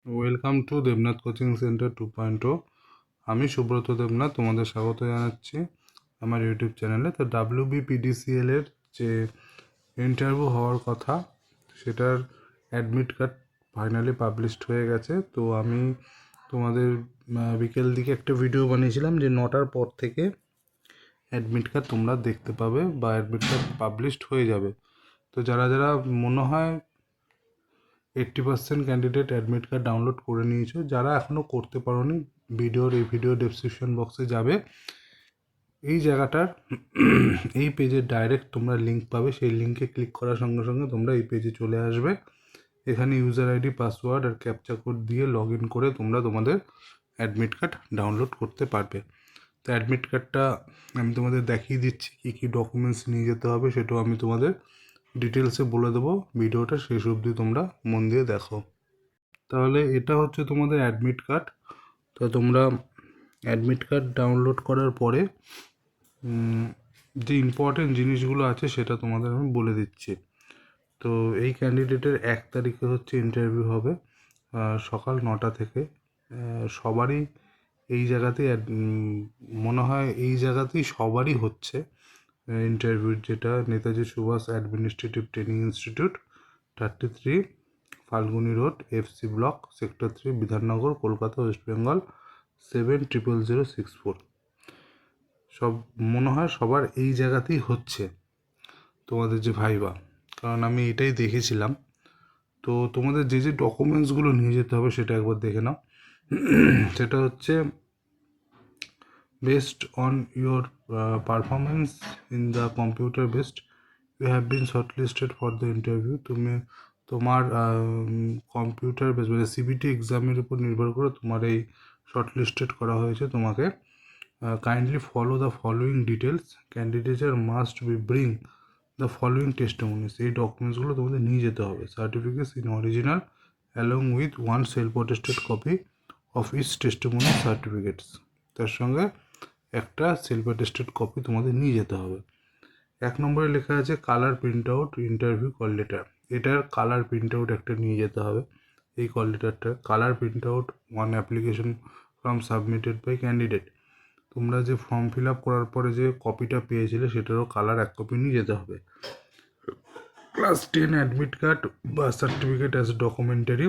Welcome to Debnath coaching centre 2.0। আমি সুব্রত দেবনাথ তোমাদের স্বাগত জানাচ্ছি আমার ইউটিউব চ্যানেলে। তো WBPDCL এর যে ইন্টারভিউ হওয়ার কথা সেটার অ্যাডমিট কার্ড ফাইনালি পাবলিশড হয়ে গেছে। তো আমি তোমাদের বিকেল দিকে একটা ভিডিও বানিয়েছিলাম যে 9টার পর থেকে অ্যাডমিট কার্ড তোমরা দেখতে পাবে বা অ্যাডমিট কার্ড পাবলিশড হয়ে যাবে। তো যারা যারা মনে হয় 80% ক্যান্ডিডেট অ্যাডমিট কার্ড ডাউনলোড করে নিয়েছো, যারা এখনও করতে পারোনি এই ভিডিও ডেসক্রিপশন বক্সে যাবে, এই জায়গাটার এই পেজের ডাইরেক্ট তোমরা লিঙ্ক পাবে। সেই লিঙ্কে ক্লিক করার সঙ্গে সঙ্গে তোমরা এই পেজে চলে আসবে। এখানে ইউজার আইডি, পাসওয়ার্ড আর ক্যাপচা কোড দিয়ে লগ ইন করে তোমরা তোমাদের অ্যাডমিট কার্ড ডাউনলোড করতে পারবে। তো অ্যাডমিট কার্ডটা আমি তোমাদের দেখিয়ে দিচ্ছি কী কী ডকুমেন্টস নিয়ে যেতে হবে, সেটাও আমি তোমাদের ডিটেলসে বলে দেবো। ভিডিওটা শেষ অবধি তোমরা মন দিয়ে দেখো। তাহলে এটা হচ্ছে তোমাদের অ্যাডমিট কার্ড। তো তোমরা অ্যাডমিট কার্ড ডাউনলোড করার পরে যে ইম্পর্টেন্ট জিনিসগুলো আছে সেটা তোমাদের আমি বলে দিচ্ছি। তো এই ক্যান্ডিডেটের 1 তারিখে হচ্ছে ইন্টারভিউ হবে সকাল 9টা থেকে। সবারই এই জায়গাতেই মনে হয় এই জায়গাতেই সবারই হচ্ছে ইন্টারভিউ, যেটা Netaji Subhash administrative training institute, 33 Falguni road, FC block, sector 3, Bidhannagar, Kolkata, West Bengal 700064। সব মনে হয় সবার এই জায়গাতেই হচ্ছে তোমাদের যে ভাইবা, কারণ আমি এটাই দেখেছিলাম। তো তোমাদের যে যে ডকুমেন্টসগুলো নিয়ে যেতে হবে সেটা একবার দেখে নাও। সেটা হচ্ছে based on your performance in the computer based you have been shortlisted for the interview। তুমি তোমার কম্পিউটার বেস মানে CBT এক্সামের উপর নির্ভর করে তোমার এই শর্টলিস্টেড করা হয়েছে তোমাকে। Kindly follow the following details, ক্যান্ডিডেটের must be bring the following testimonies. এই ডকুমেন্টসগুলো তোমাদের নিয়ে যেতে হবে। Certificates in original along with 1 self attested copy of each testimony certificates. তার সঙ্গে একটা সেলফ অ্যাটেস্টেড কপি তোমাদের নিয়ে যেতে হবে। 1 নম্বরে লেখা আছে colour print out interview call letter. এটার কালার প্রিন্ট আউট একটা নিয়ে যেতে হবে। এই কল লেটারটা colour print out 1 application form submitted by candidate. তোমরা যে ফর্ম ফিল আপ করার পরে যে কপিটা পেয়েছিলে সেটারও কালার 1 কপি নিয়ে যেতে হবে। ক্লাস 10 অ্যাডমিট কার্ড বা certificate as documentary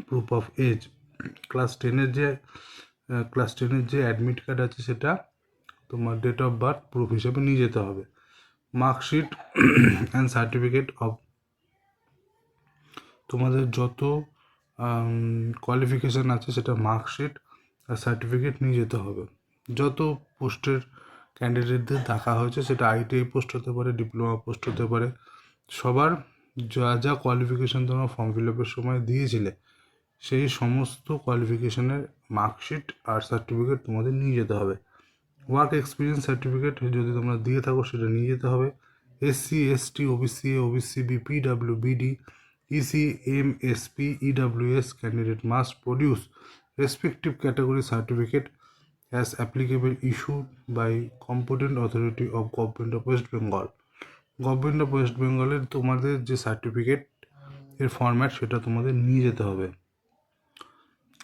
proof of age. Class 10-এর যে অ্যাডমিট কার্ড আছে সেটা তোমার ডেট অফ বার্থ প্রুফ হিসেবে নিয়ে যেতে হবে। মার্কশিট অ্যান্ড সার্টিফিকেট অফ তোমাদের যত কোয়ালিফিকেশান আছে সেটা মার্কশিট আর সার্টিফিকেট নিয়ে যেতে হবে। যত পোস্টের ক্যান্ডিডেটদের দেখা হয়েছে, সেটা ITI পোস্ট হতে পারে, ডিপ্লোমা পোস্ট হতে পারে, সবার যা যা কোয়ালিফিকেশান তোমরা ফর্ম ফিল আপের সময় দিয়েছিলে সেই সমস্ত কোয়ালিফিকেশানের মার্কশিট আর সার্টিফিকেট তোমাদের নিয়ে যেতে হবে। ওয়ার্ক এক্সপিরিয়েন্স সার্টিফিকেট যদি তোমরা দিয়ে থাকো সেটা নিয়ে যেতে হবে। SC ST OBC OBCB PWBD EC MSP EWS candidate must produce respective category certificate as applicable issued by competent authority of Government of West Bengal। Government of West বেঙ্গলের তোমাদের যে সার্টিফিকেট এর ফরম্যাট সেটা তোমাদের নিয়ে যেতে হবে।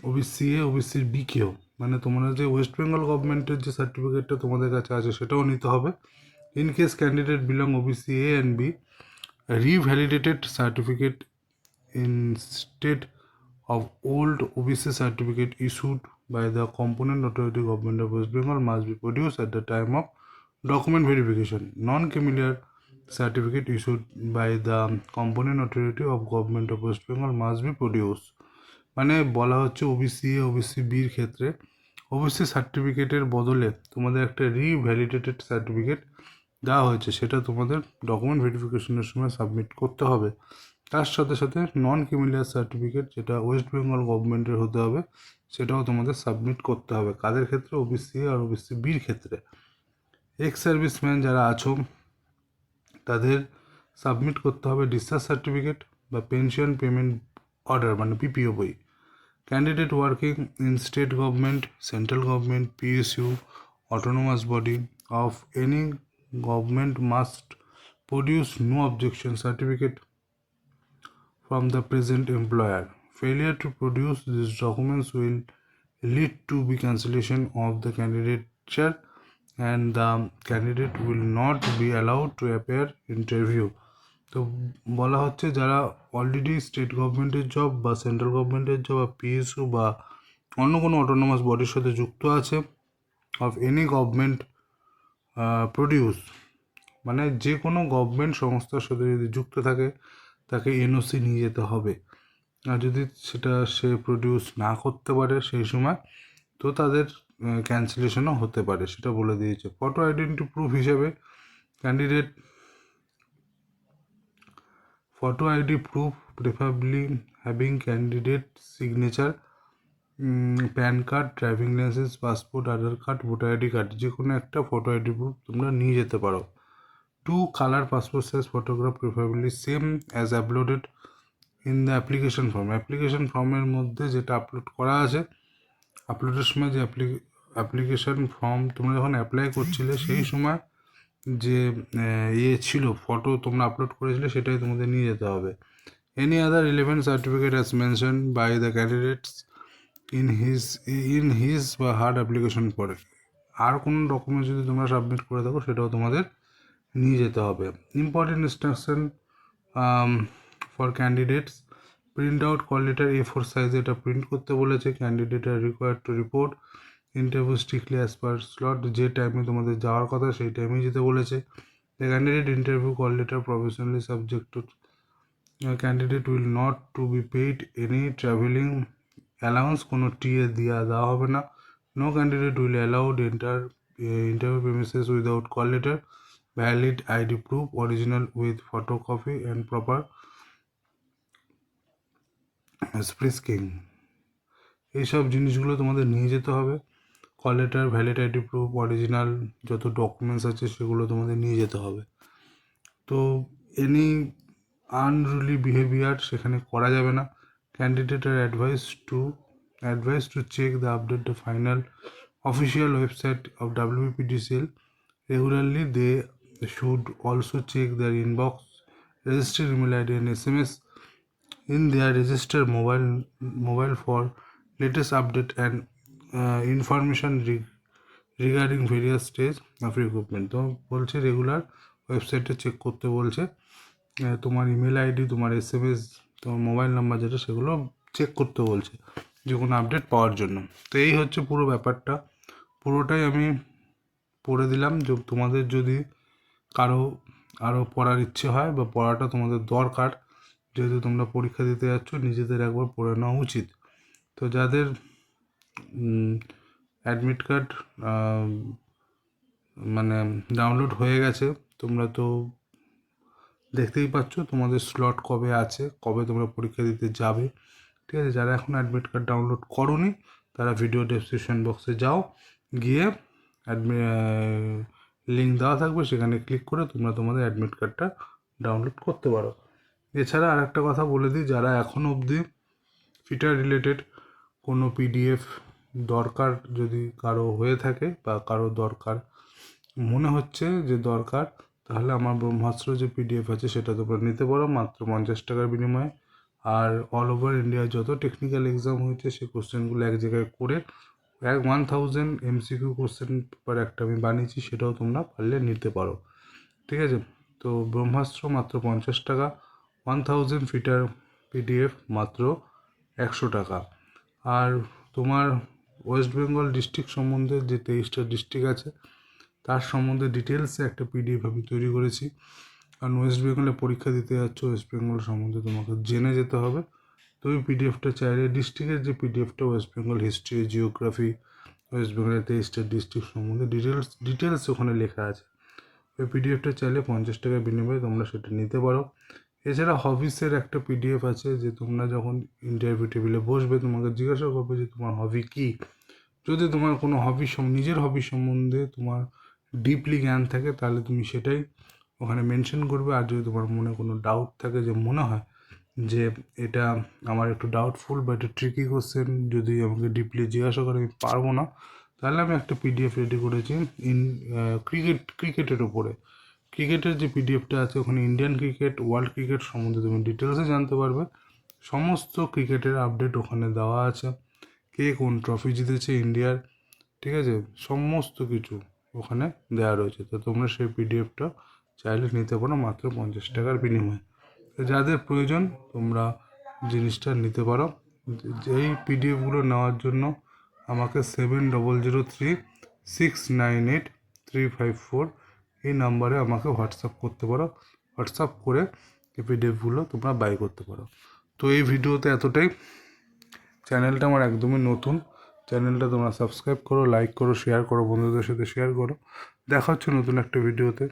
OBCA OBCর BKO মানে তোমরা যে ওয়েস্ট বেঙ্গল গভর্নমেন্টের যে সার্টিফিকেটটা তোমাদের কাছে আছে সেটাও নিতে হবে। In case candidate belong OBCA and B, revalidated certificate instead of old OBC certificate issued by the component authority Government of West Bengal must be produced at the time of document verification। Non-familiar certificate issued by the component authority of Government of West Bengal must be produced। মানে বলা হচ্ছে OBCA OBCBর ক্ষেত্রে OBC সার্টিফিকেটের বদলে তোমাদের একটা revalidated certificate দেওয়া হয়েছে, সেটা তোমাদের ডকুমেন্ট ভেরিফিকেশনের সময় সাবমিট করতে হবে। তার সাথে সাথে নন ক্রিমিনাল সার্টিফিকেট যেটা ওয়েস্ট বেঙ্গল গভর্নমেন্টের হতে হবে সেটাও তোমাদের সাবমিট করতে হবে। কাদের ক্ষেত্রে? OBCA আর OBCBর ক্ষেত্রে। এক্স সার্ভিসম্যান যারা আছো তাদের সাবমিট করতে হবে ডিসচার্জ সার্টিফিকেট বা পেনশন পেমেন্ট অর্ডার মানে PPO বই। Candidate working in state government, central government, PSU, autonomous body of any government must produce no objection certificate from the present employer। Failure to produce these documents will lead to be cancellation of the candidature and the candidate will not be allowed to appear interview. তো বলা হচ্ছে যারা already state গভর্নমেন্টের job বা central গভর্নমেন্টের job বা PSU বা অন্য কোনো অটোনোমাস বডির সাথে যুক্ত আছে অফ এনি গভর্নমেন্ট প্রডিউস, মানে যে কোনো গভর্নমেন্ট সংস্থার সাথে যদি যুক্ত থাকে তাকে এনওসি নিয়ে যেতে হবে। আর যদি সেটা সে প্রডিউস না করতে পারে সেই সময়, তো তাদের ক্যান্সেলেশনও হতে পারে, সেটা বলে দিয়েছে। ফটো আইডেন্টি প্রুফ হিসেবে candidate photo ID proof, preferably having candidate signature, PAN card, driving licence, passport, Aadhaar card, voter ID card, যে কোনো একটা ফটো আইডি প্রুফ তোমরা নিয়ে যেতে পারো। 2 colour passport size photograph, preferably same as uploaded in the application form. Application ফর্মের মধ্যে যেটা আপলোড করা আছে, আপলোডের সময় যে অ্যাপ্লিকেশন ফর্ম তোমরা যখন অ্যাপ্লাই করছিলে সেই সময় যে ছিল ফটো তোমরা আপলোড করেছিলে সেটাই তোমাদের নিয়ে যেতে হবে। Any other relevant certificate as mention by the candidates in his বা হার্ড অ্যাপ্লিকেশন পরে। আর কোনো ডকুমেন্ট যদি তোমরা সাবমিট করে থাকো সেটাও তোমাদের নিয়ে যেতে হবে। Important instruction for candidates, print out call letter A4 সাইজে এটা প্রিন্ট করতে বলেছে। Candidate are required to report interview strictly as per slot, যে টাইমে তোমাদের যাওয়ার কথা সেই টাইমেই যেতে বলেছে। The candidate interview call letter professionally subject to candidate will not to be paid any travelling allowance, কোনো টিএ দেওয়া হবে না। No candidate will allowed interview premises without call letter, valid ID proof original with photocopy and proper স্প্রিস্কিং। এইসব জিনিসগুলো তোমাদের নিয়ে যেতে হবে। Call letter, valid ID proof, original যত ডকুমেন্টস আছে সেগুলো তোমাদের নিয়ে যেতে হবে। তো এনি আনরুলি বিহেভিয়ার সেখানে করা যাবে না। Candidate are advise to check the update the final official website of WPDCL regularly. They should also check their inbox, register email ID and SMS in their registered mobile for latest update and information regarding various stage of recruitment. তো বলছে regular ওয়েবসাইটে check করতে বলছে, তোমার email ID, তোমার SMS, তোমার mobile number যেটা সেগুলো চেক করতে বলছে যে কোনো আপডেট পাওয়ার জন্য। তো এই হচ্ছে পুরো ব্যাপারটা, পুরোটাই আমি পড়ে দিলাম। যে তোমাদের যদি কারো আরও পড়ার ইচ্ছে হয় বা পড়াটা তোমাদের দরকার, যেহেতু তোমরা পরীক্ষা দিতে যাচ্ছ, নিজেদের একবার পড়ে নেওয়া উচিত। তো যাদের অ্যাডমিট কার্ড মানে ডাউনলোড হয়ে গেছে, তোমরা তো দেখতেই পাচ্ছ তোমাদের স্লট কবে আছে, কবে তোমরা পরীক্ষা দিতে যাবে, ঠিক আছে। যারা এখন অ্যাডমিট কার্ড ডাউনলোড করোনি তারা ভিডিও ডেসক্রিপশন বক্সে যাও, গিয়ে লিঙ্ক দেওয়া থাকবে, সেখানে ক্লিক করে তোমরা তোমাদের অ্যাডমিট কার্ডটা ডাউনলোড করতে পারো। এছাড়া আর একটা কথা বলে দিই, যারা এখনও অবধি ফিটার রিলেটেড কোনো PDF দরকার যদি কারো হয়ে থাকে বা কারো দরকার মনে হচ্ছে যে দরকার, তাহলে আমার ব্রহ্মাস্ত্র যে PDF আছে সেটা তোমরা নিতে পারো মাত্র 50 টাকার বিনিময়ে। আর অল ওভার ইন্ডিয়ায় যত টেকনিক্যাল এক্সাম হয়েছে সেই কোশ্চেনগুলো এক জায়গায় করে 1000 MCQ কোশ্চেন পেপার একটা আমি বানিয়েছি, সেটাও তোমরা পারলে নিতে পারো, ঠিক আছে। তো ব্রহ্মাস্ত্র মাত্র 50 টাকা, 1000 ফিটার PDF মাত্র 100 টাকা। আর তোমার ওয়েস্ট বেঙ্গল ডিস্ট্রিক্ট সম্বন্ধে যে 23টা ডিস্ট্রিক্ট আছে তার সম্বন্ধে ডিটেলসে একটা PDF আমি তৈরি করেছি। কারণ ওয়েস্ট বেঙ্গলে পরীক্ষা দিতে যাচ্ছ, ওয়েস্ট বেঙ্গল সম্বন্ধে তোমাকে জেনে যেতে হবে। তো ওই PDFটা চাইলে ডিস্ট্রিক্টের যে PDFটা West Bengal history, geography, West বেঙ্গলের 23টা ডিস্ট্রিক্ট সম্বন্ধে ডিটেলস ওখানে লেখা আছে। ওই PDFটা চাইলে 50 টাকার বিনিময়ে তোমরা সেটা নিতে পারো। এছাড়া হবিসের একটা PDF আছে, যে তোমরা যখন ইন্টারভিউ টেবিলে বসবে তোমাকে জিজ্ঞাসা করবে যে তোমার হবি কী। যদি তোমার কোনো নিজের হবি সম্বন্ধে তোমার ডিপলি জ্ঞান থাকে তাহলে তুমি সেটাই ওখানে মেনশন করবে। আর যদি তোমার মনে কোনো ডাউট থাকে, যে মনে হয় যে এটা আমার একটু ডাউটফুল বা একটু ট্রিকি কোশ্চেন, যদি আমাকে ডিপলি জিজ্ঞাসা করে আমি পারবো না, তাহলে আমি একটা PDF রেডি করেছি ক্রিকেটের উপরে। ক্রিকেটের যে PDFটা আছে ওখানে ইন্ডিয়ান ক্রিকেট, ওয়ার্ল্ড ক্রিকেট সম্বন্ধে তুমি ডিটেলসে জানতে পারবে। সমস্ত ক্রিকেটের আপডেট ওখানে দেওয়া আছে, কে কোন ট্রফি জিতেছে ইন্ডিয়ার, ঠিক আছে, সমস্ত কিছু ওখানে দেওয়া রয়েছে। তো তোমরা সেই পিডিএফটা চাইলে নিতে পারো মাত্র 50 টাকার বিনিময়ে। তো যাদের প্রয়োজন তোমরা জিনিসটা নিতে পারো। এই পিডিএফগুলো নেওয়ার জন্য আমাকে 7003698354 এই নাম্বারে আমাকে হোয়াটসঅ্যাপ করতে পারো। হোয়াটসঅ্যাপ করে এই পিডিএফগুলো তোমরা বাই করতে পারো। তো এই ভিডিওতে এতটাই। চ্যানেলটা আমার একদমই নতুন, চ্যানেলটা তোমরা সাবস্ক্রাইব করো, লাইক করো, শেয়ার করো, বন্ধুদের সাথে শেয়ার করো। দেখা হচ্ছে নতুন একটা ভিডিওতে।